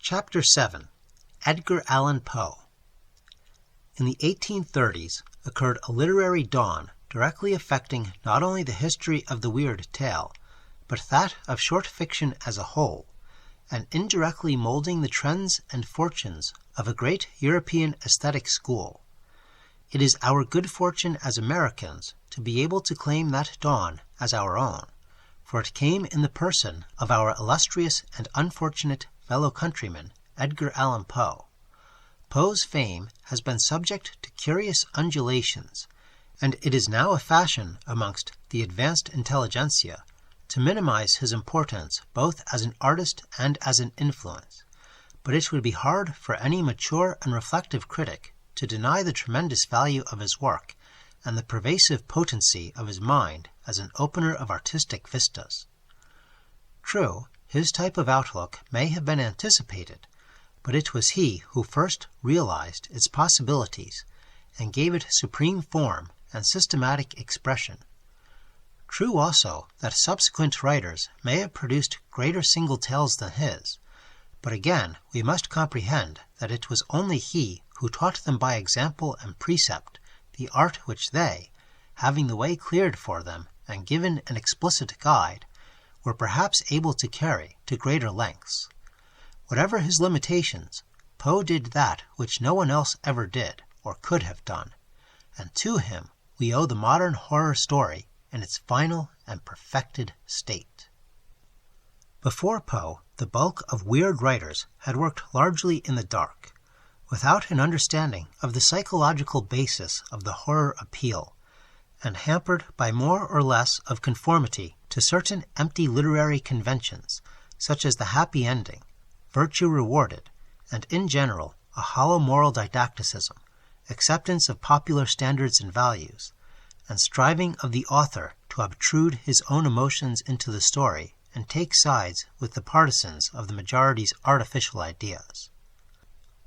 Chapter 7. Edgar Allan Poe. In the 1830s occurred a literary dawn directly affecting not only the history of the weird tale, but that of short fiction as a whole, and indirectly molding the trends and fortunes of a great European aesthetic school. It is our good fortune as Americans to be able to claim that dawn as our own, for it came in the person of our illustrious and unfortunate fellow countryman, Edgar Allan Poe. Poe's fame has been subject to curious undulations, and it is now a fashion amongst the advanced intelligentsia to minimize his importance both as an artist and as an influence. But it would be hard for any mature and reflective critic to deny the tremendous value of his work and the pervasive potency of his mind as an opener of artistic vistas. True, his type of outlook may have been anticipated, but it was he who first realized its possibilities and gave it supreme form and systematic expression. True also that subsequent writers may have produced greater single tales than his, but again we must comprehend that it was only he who taught them by example and precept the art which they, having the way cleared for them and given an explicit guide, were perhaps able to carry to greater lengths. Whatever his limitations, Poe did that which no one else ever did or could have done, and to him we owe the modern horror story in its final and perfected state. Before Poe, the bulk of weird writers had worked largely in the dark, without an understanding of the psychological basis of the horror appeal, and hampered by more or less of conformity to certain empty literary conventions, such as the happy ending, virtue rewarded, and in general a hollow moral didacticism, acceptance of popular standards and values, and striving of the author to obtrude his own emotions into the story and take sides with the partisans of the majority's artificial ideas.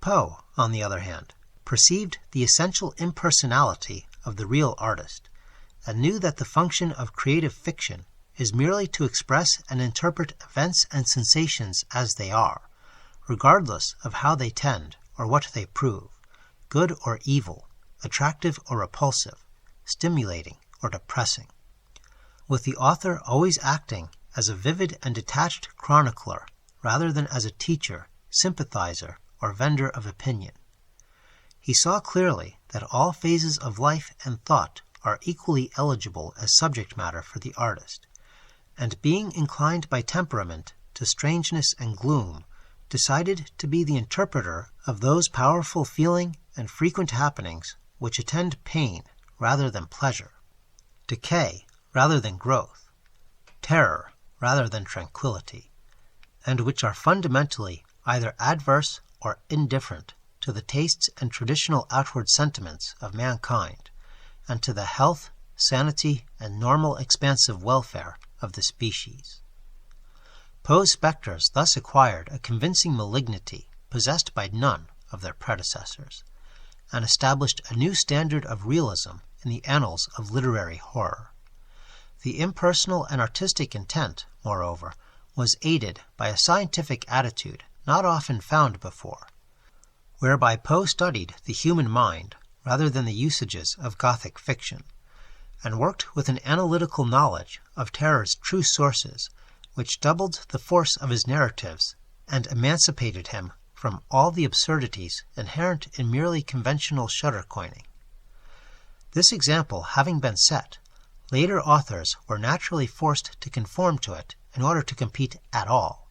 Poe, on the other hand, perceived the essential impersonality of the real artist, and knew that the function of creative fiction is merely to express and interpret events and sensations as they are, regardless of how they tend or what they prove, good or evil, attractive or repulsive, stimulating or depressing, with the author always acting as a vivid and detached chronicler rather than as a teacher, sympathizer, or vendor of opinion. He saw clearly that all phases of life and thought are equally eligible as subject matter for the artist, and being inclined by temperament to strangeness and gloom, decided to be the interpreter of those powerful feeling and frequent happenings which attend pain rather than pleasure, decay rather than growth, terror rather than tranquility, and which are fundamentally either adverse or indifferent to the tastes and traditional outward sentiments of mankind, and to the health, sanity, and normal expansive welfare of the species. Poe's spectres thus acquired a convincing malignity possessed by none of their predecessors, and established a new standard of realism in the annals of literary horror. The impersonal and artistic intent, moreover, was aided by a scientific attitude not often found before, whereby Poe studied the human mind rather than the usages of Gothic fiction, and worked with an analytical knowledge of terror's true sources, which doubled the force of his narratives and emancipated him from all the absurdities inherent in merely conventional shutter-coining. This example having been set, later authors were naturally forced to conform to it in order to compete at all,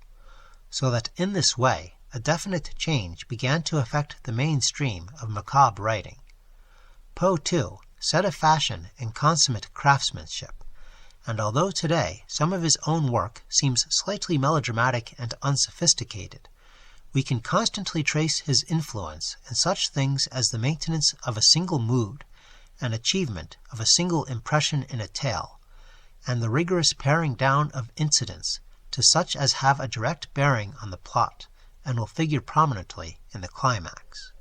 so that in this way a definite change began to affect the mainstream of macabre writing. Poe, too, set a fashion in consummate craftsmanship, and although today some of his own work seems slightly melodramatic and unsophisticated, we can constantly trace his influence in such things as the maintenance of a single mood, and achievement of a single impression in a tale, and the rigorous paring down of incidents to such as have a direct bearing on the plot and will figure prominently in the climax.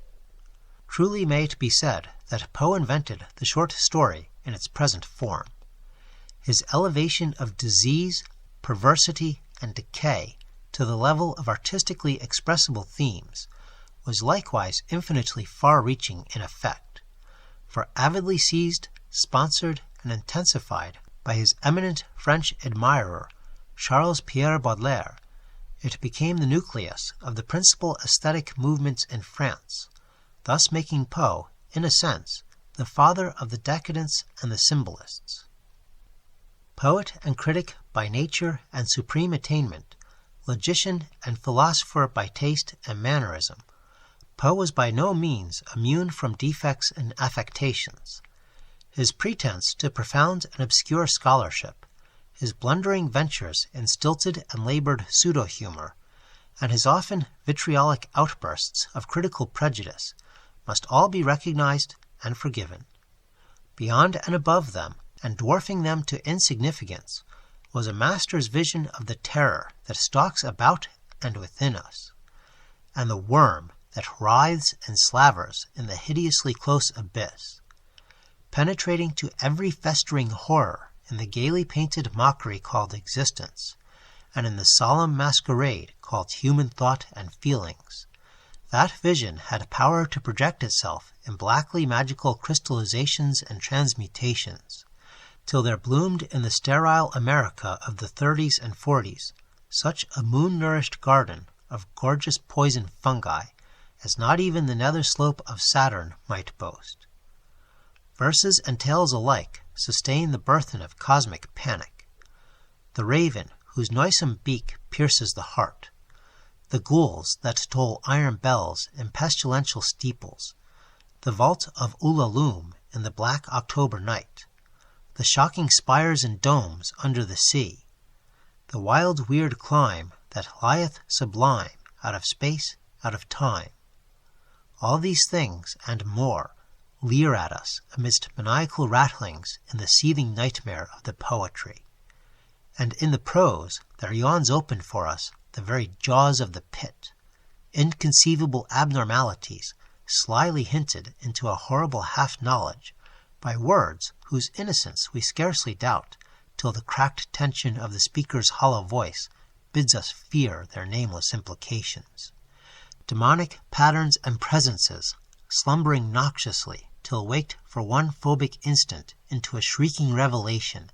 Truly may it be said that Poe invented the short story in its present form. His elevation of disease, perversity, and decay to to the level of artistically expressible themes, was likewise infinitely far-reaching in effect, for avidly seized, sponsored, and intensified by his eminent French admirer, Charles Pierre Baudelaire, it became the nucleus of the principal aesthetic movements in France, thus making Poe, in a sense, the father of the decadents and the symbolists. Poet and critic by nature and supreme attainment, logician and philosopher by taste and mannerism, Poe was by no means immune from defects and affectations. His pretense to profound and obscure scholarship, his blundering ventures in stilted and labored pseudo-humor, and his often vitriolic outbursts of critical prejudice must all be recognized and forgiven. Beyond and above them, and dwarfing them to insignificance, was a master's vision of the terror that stalks about and within us, and the worm that writhes and slavers in the hideously close abyss, penetrating to every festering horror in the gaily painted mockery called existence, and in the solemn masquerade called human thought and feelings. That vision had power to project itself in blackly magical crystallizations and transmutations, till there bloomed in the sterile America of the 30s and 40s such a moon-nourished garden of gorgeous poison fungi as not even the nether slope of Saturn might boast. Verses and tales alike sustain the burthen of cosmic panic. The raven whose noisome beak pierces the heart, the ghouls that toll iron bells in pestilential steeples, the vault of Ulalume in the black October night, the shocking spires and domes under the sea, the wild weird clime that lieth sublime out of space, out of time. All these things and more leer at us amidst maniacal rattlings in the seething nightmare of the poetry. And in the prose there yawns open for us the very jaws of the pit, inconceivable abnormalities slyly hinted into a horrible half-knowledge by words whose innocence we scarcely doubt till the cracked tension of the speaker's hollow voice bids us fear their nameless implications. Demonic patterns and presences, slumbering noxiously till waked for one phobic instant into a shrieking revelation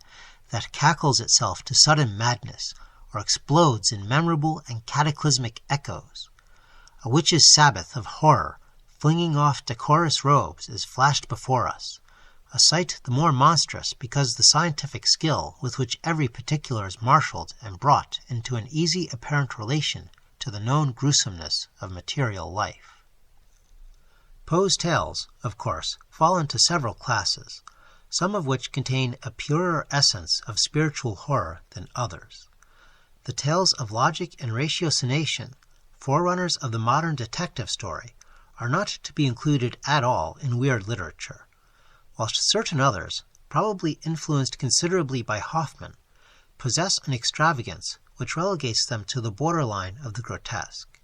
that cackles itself to sudden madness or explodes in memorable and cataclysmic echoes. A witch's Sabbath of horror flinging off decorous robes is flashed before us, a sight the more monstrous because the scientific skill with which every particular is marshaled and brought into an easy apparent relation to the known gruesomeness of material life. Poe's tales, of course, fall into several classes, some of which contain a purer essence of spiritual horror than others. The tales of logic and ratiocination, forerunners of the modern detective story, are not to be included at all in weird literature, whilst certain others, probably influenced considerably by Hoffman, possess an extravagance which relegates them to the borderline of the grotesque.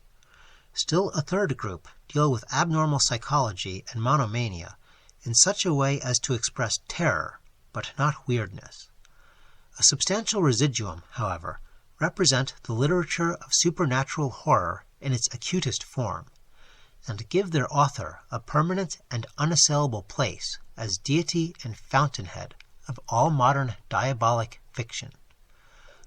Still a third group deal with abnormal psychology and monomania in such a way as to express terror, but not weirdness. A substantial residuum, however, represent the literature of supernatural horror in its acutest form, and give their author a permanent and unassailable place as deity and fountainhead of all modern diabolic fiction.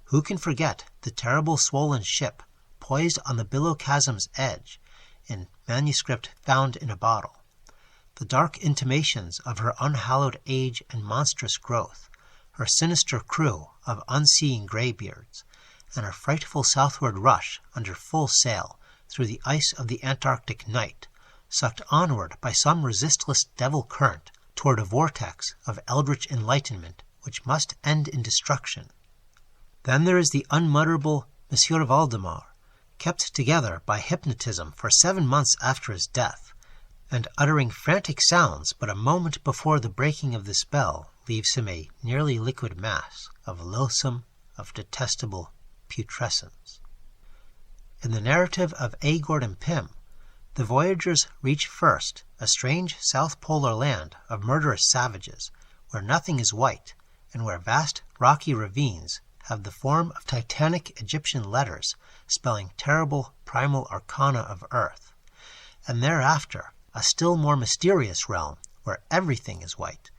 Who can forget the terrible swollen ship poised on the billow chasm's edge in manuscript found in a bottle, the dark intimations of her unhallowed age and monstrous growth, her sinister crew of unseeing greybeards, and her frightful southward rush under full sail through the ice of the Antarctic night, sucked onward by some resistless devil current toward a vortex of eldritch enlightenment which must end in destruction. Then there is the unmutterable Monsieur Valdemar, kept together by hypnotism for 7 months after his death, and uttering frantic sounds but a moment before the breaking of the spell leaves him a nearly liquid mass of loathsome, of detestable putrescence. In the narrative of A. Gordon Pym, the voyagers reach first a strange south polar land of murderous savages, where nothing is white, and where vast rocky ravines have the form of titanic Egyptian letters spelling terrible primal arcana of Earth, and thereafter a still more mysterious realm where everything is white,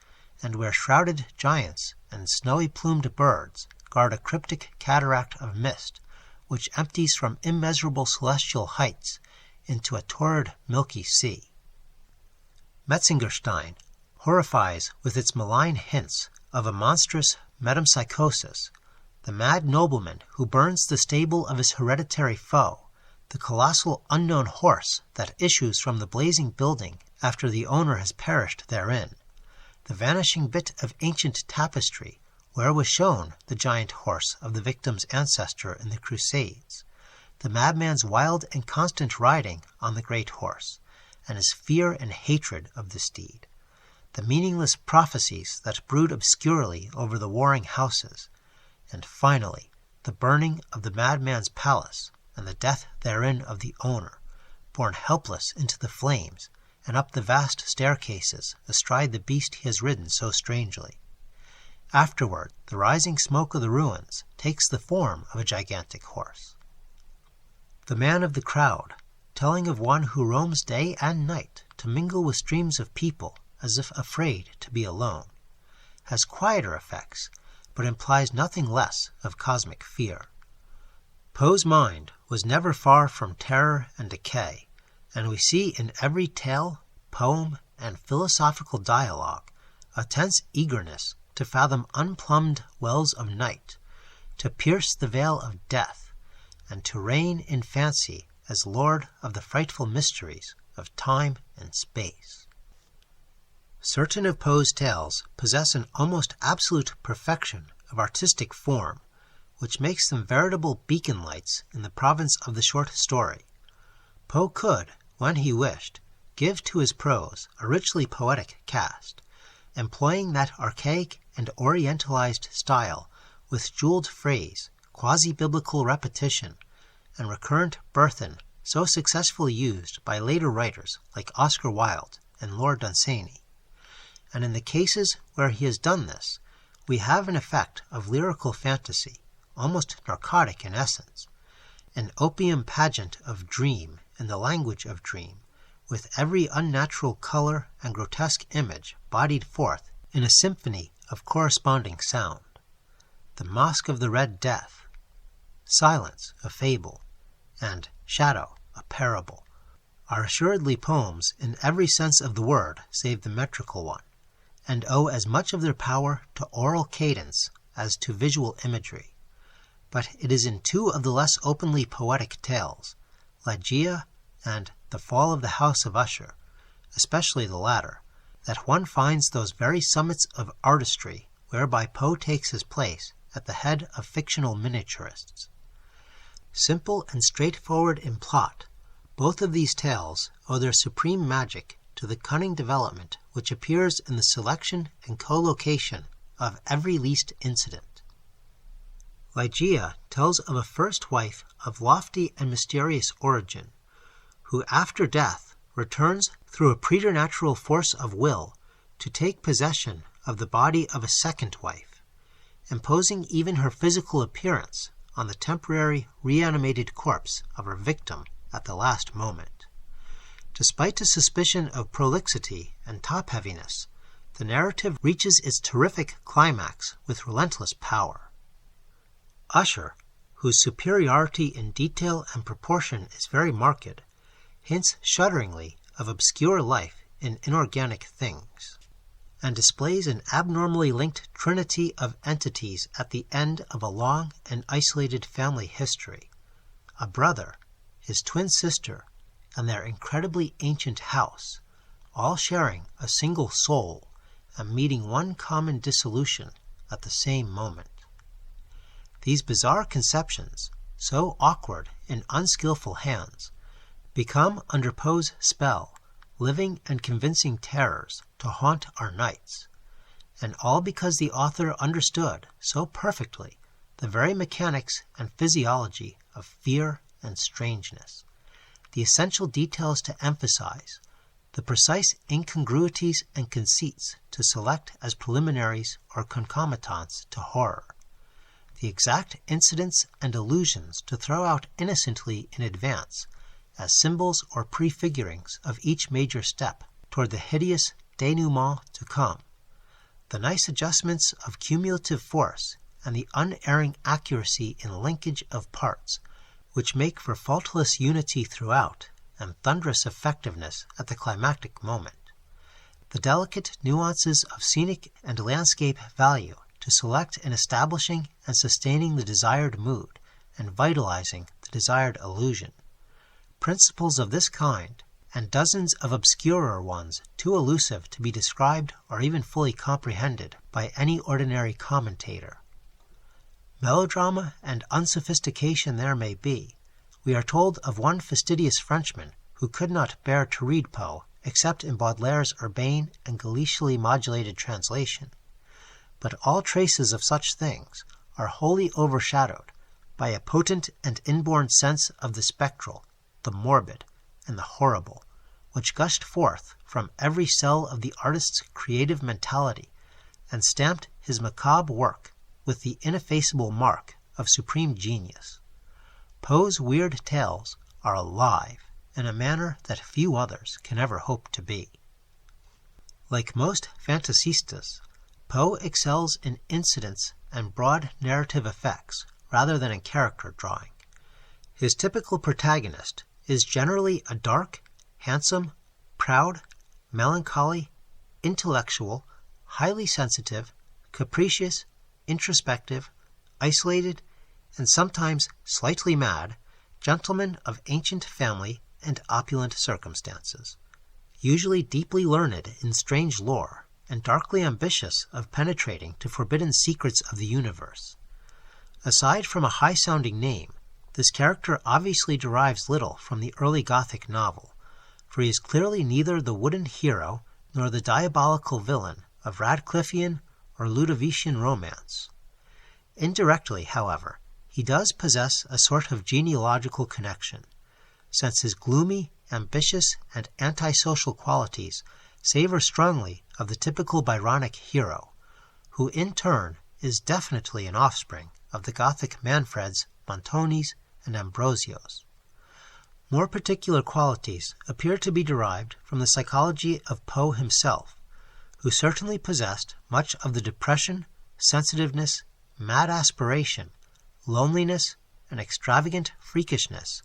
and where shrouded giants and snowy-plumed birds guard a cryptic cataract of mist which empties from immeasurable celestial heights into a torrid milky sea. Metzengerstein horrifies with its malign hints of a monstrous metempsychosis, the mad nobleman who burns the stable of his hereditary foe, the colossal unknown horse that issues from the blazing building after the owner has perished therein, the vanishing bit of ancient tapestry where was shown the giant horse of the victim's ancestor in the Crusades, the madman's wild and constant riding on the great horse, and his fear and hatred of the steed, the meaningless prophecies that brood obscurely over the warring houses, and finally the burning of the madman's palace and the death therein of the owner, borne helpless into the flames and up the vast staircases astride the beast he has ridden so strangely. Afterward, the rising smoke of the ruins takes the form of a gigantic horse. The man of the crowd, telling of one who roams day and night to mingle with streams of people as if afraid to be alone, has quieter effects, but implies nothing less of cosmic fear. Poe's mind was never far from terror and decay, and we see in every tale, poem, and philosophical dialogue a tense eagerness to fathom unplumbed wells of night, to pierce the veil of death, and to reign in fancy as lord of the frightful mysteries of time and space. Certain of Poe's tales possess an almost absolute perfection of artistic form, which makes them veritable beacon lights in the province of the short story. Poe could, when he wished, give to his prose a richly poetic cast, employing that archaic and orientalized style with jeweled phrase, quasi-biblical repetition, and recurrent burthen so successfully used by later writers like Oscar Wilde and Lord Dunsany. And in the cases where he has done this, we have an effect of lyrical fantasy, almost narcotic in essence, an opium pageant of dream in the language of dream, with every unnatural color and grotesque image bodied forth in a symphony of corresponding sound. The Mosque of the Red Death, Silence, a fable, and Shadow, a parable, are assuredly poems in every sense of the word save the metrical one, and owe as much of their power to oral cadence as to visual imagery. But it is in two of the less openly poetic tales, Ligeia and The Fall of the House of Usher, especially the latter, that one finds those very summits of artistry whereby Poe takes his place at the head of fictional miniaturists. Simple and straightforward in plot, both of these tales owe their supreme magic to the cunning development which appears in the selection and collocation of every least incident. Ligeia tells of a first wife of lofty and mysterious origin, who after death returns through a preternatural force of will to take possession of the body of a second wife, imposing even her physical appearance on the temporary reanimated corpse of her victim at the last moment. Despite a suspicion of prolixity and top-heaviness, the narrative reaches its terrific climax with relentless power. Usher, whose superiority in detail and proportion is very marked, hints shudderingly of obscure life in inorganic things, and displays an abnormally linked trinity of entities at the end of a long and isolated family history: a brother, his twin sister, and their incredibly ancient house, all sharing a single soul and meeting one common dissolution at the same moment. These bizarre conceptions, so awkward in unskillful hands, become under Poe's spell living and convincing terrors to haunt our nights, and all because the author understood so perfectly the very mechanics and physiology of fear and strangeness, the essential details to emphasize, the precise incongruities and conceits to select as preliminaries or concomitants to horror, the exact incidents and allusions to throw out innocently in advance as symbols or prefigurings of each major step toward the hideous denouement to come, the nice adjustments of cumulative force and the unerring accuracy in linkage of parts, which make for faultless unity throughout and thunderous effectiveness at the climactic moment, the delicate nuances of scenic and landscape value to select in establishing and sustaining the desired mood and vitalizing the desired illusion. Principles of this kind, and dozens of obscurer ones too elusive to be described or even fully comprehended by any ordinary commentator. Melodrama and unsophistication there may be. We are told of one fastidious Frenchman who could not bear to read Poe except in Baudelaire's urbane and Galicially modulated translation. But all traces of such things are wholly overshadowed by a potent and inborn sense of the spectral, the morbid, and the horrible, which gushed forth from every cell of the artist's creative mentality and stamped his macabre work with the ineffaceable mark of supreme genius. Poe's weird tales are alive in a manner that few others can ever hope to be. Like most fantasistas, Poe excels in incidents and broad narrative effects rather than in character drawing. His typical protagonist is generally a dark, handsome, proud, melancholy, intellectual, highly sensitive, capricious, introspective, isolated, and sometimes slightly mad gentleman of ancient family and opulent circumstances, usually deeply learned in strange lore and darkly ambitious of penetrating to forbidden secrets of the universe. Aside from a high-sounding name, this character obviously derives little from the early Gothic novel, for he is clearly neither the wooden hero nor the diabolical villain of Radcliffean or Ludovician romance. Indirectly, however, he does possess a sort of genealogical connection, since his gloomy, ambitious, and antisocial qualities savor strongly of the typical Byronic hero, who in turn is definitely an offspring of the Gothic Manfreds, Montonis, and Ambrosios. More particular qualities appear to be derived from the psychology of Poe himself, who certainly possessed much of the depression, sensitiveness, mad aspiration, loneliness, and extravagant freakishness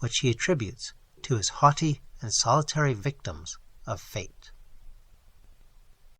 which he attributes to his haughty and solitary victims of fate.